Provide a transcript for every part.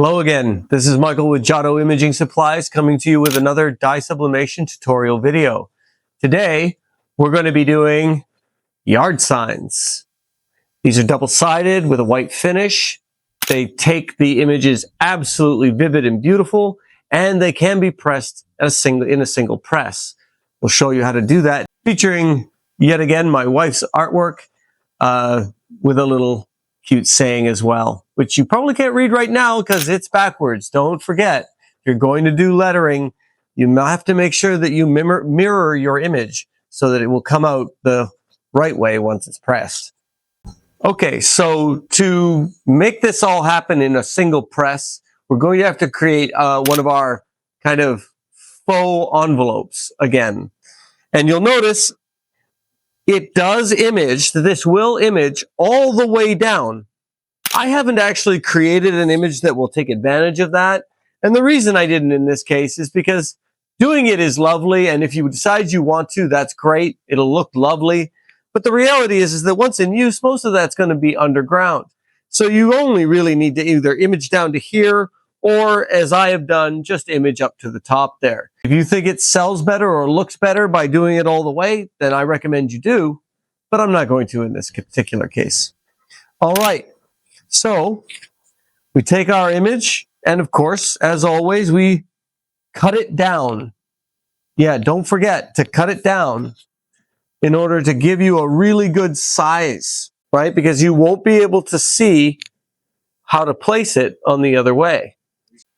Hello again, this is Michael with Joto Imaging Supplies coming to you with another dye sublimation tutorial video. Today, we're going to be doing yard signs. These are double-sided with a white finish. They take the images absolutely vivid and beautiful, and they can be pressed in a single press. We'll show you how to do that, featuring yet again my wife's artwork with a little cute saying as well, which you probably can't read right now because it's backwards. Don't forget, if you're going to do lettering, you have to make sure that you mirror your image so that it will come out the right way once it's pressed. Okay, so to make this all happen in a single press, we're going to have to create one of our kind of faux envelopes again. And you'll notice it does image, this will image all the way down. I haven't actually created an image that will take advantage of that. And the reason I didn't in this case is because doing it is lovely. And if you decide you want to, that's great. It'll look lovely. But the reality is that once in use, most of that's going to be underground. So you only really need to either image down to here or, as I have done, just image up to the top there. If you think it sells better or looks better by doing it all the way, then I recommend you do, but I'm not going to in this particular case. All right, so we take our image, and of course, as always, we cut it down. Yeah, don't forget to cut it down in order to give you a really good size, right? Because you won't be able to see how to place it on the other way.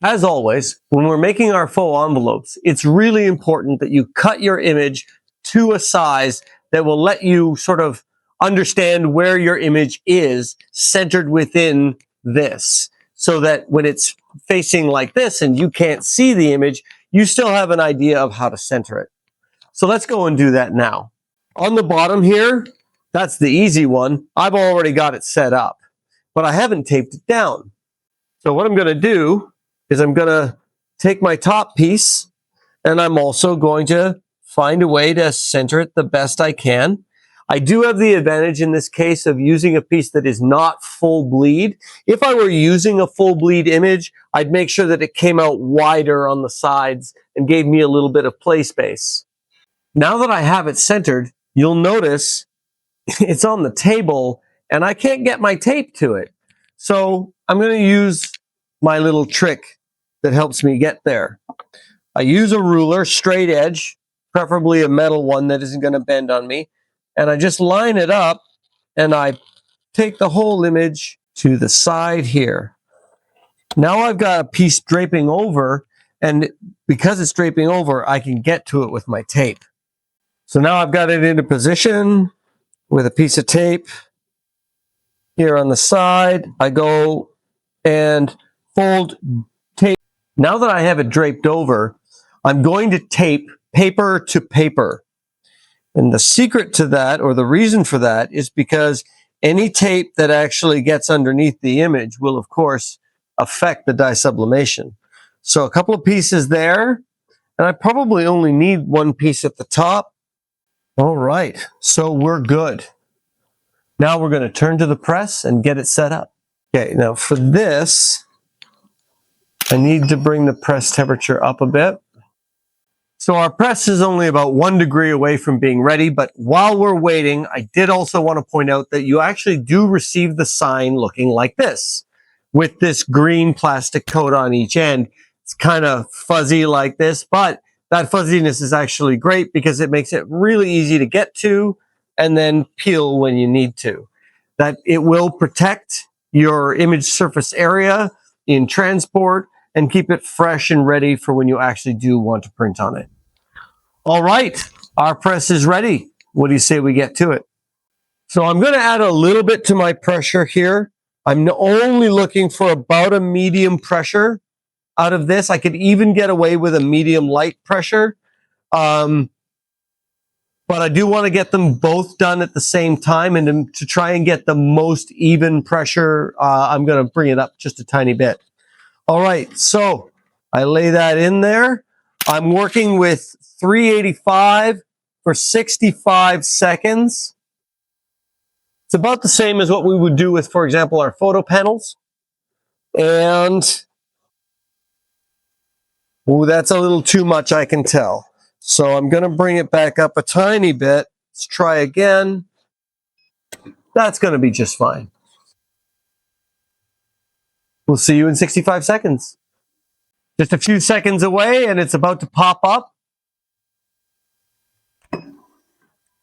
As always, when we're making our faux envelopes, it's really important that you cut your image to a size that will let you sort of understand where your image is centered within this, so that when it's facing like this and you can't see the image, you still have an idea of how to center it. So let's go and do that now. On the bottom here, that's the easy one. I've already got it set up, but I haven't taped it down. So what I'm going to do is I'm going to take my top piece, and I'm also going to find a way to center it the best I can. I do have the advantage in this case of using a piece that is not full bleed. If I were using a full bleed image, I'd make sure that it came out wider on the sides and gave me a little bit of play space. Now that I have it centered, you'll notice it's on the table and I can't get my tape to it. So I'm going to use my little trick that helps me get there. I use a ruler, straight edge, preferably a metal one that isn't going to bend on me, and I just line it up and I take the whole image to the side here. Now I've got a piece draping over, and because it's draping over, I can get to it with my tape. So now I've got it into position with a piece of tape here on the side. I go and fold tape. Now that I have it draped over, I'm going to tape paper to paper. And the secret to that, or the reason for that, is because any tape that actually gets underneath the image will, of course, affect the dye sublimation. So a couple of pieces there, and I probably only need one piece at the top. All right, so we're good. Now we're going to turn to the press and get it set up. Okay, now for this, I need to bring the press temperature up a bit. So our press is only about 1 degree away from being ready, but while we're waiting, I did also want to point out that you actually do receive the sign looking like this, with this green plastic coat on each end. It's kind of fuzzy like this, but that fuzziness is actually great because it makes it really easy to get to and then peel when you need to. That it will protect your image surface area in transport and keep it fresh and ready for when you actually do want to print on it. All right, our press is ready. What do you say we get to it? So I'm going to add a little bit to my pressure here. I'm only looking for about a medium pressure out of this. I could even get away with a medium light pressure. But I do want to get them both done at the same time, and to try and get the most even pressure, I'm going to bring it up just a tiny bit. All right, so I lay that in there. I'm working with 385 for 65 seconds. It's about the same as what we would do with, for example, our photo panels. And Ooh, that's a little too much, I can tell. So I'm going to bring it back up a tiny bit. Let's try again. That's going to be just fine. We'll see you in 65 seconds. Just a few seconds away and it's about to pop up.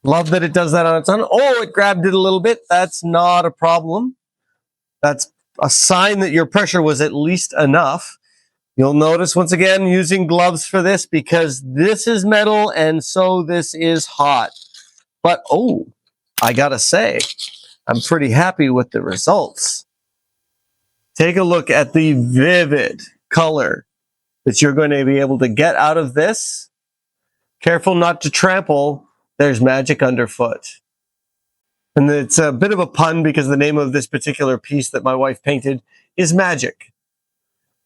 Love that it does that on its own. Oh, it grabbed it a little bit. That's not a problem. That's a sign that your pressure was at least enough. You'll notice, once again, using gloves for this because this is metal and so this is hot. But, oh, I gotta say, I'm pretty happy with the results. Take a look at the vivid color that you're going to be able to get out of this. Careful not to trample. There's magic underfoot. And it's a bit of a pun because the name of this particular piece that my wife painted is magic.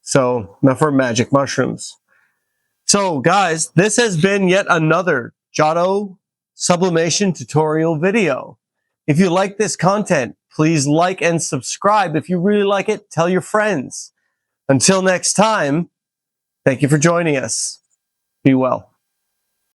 So, for magic mushrooms. So, guys, this has been yet another Joto sublimation tutorial video. If you like this content, please like and subscribe. If you really like it, tell your friends. Until next time, thank you for joining us. Be well.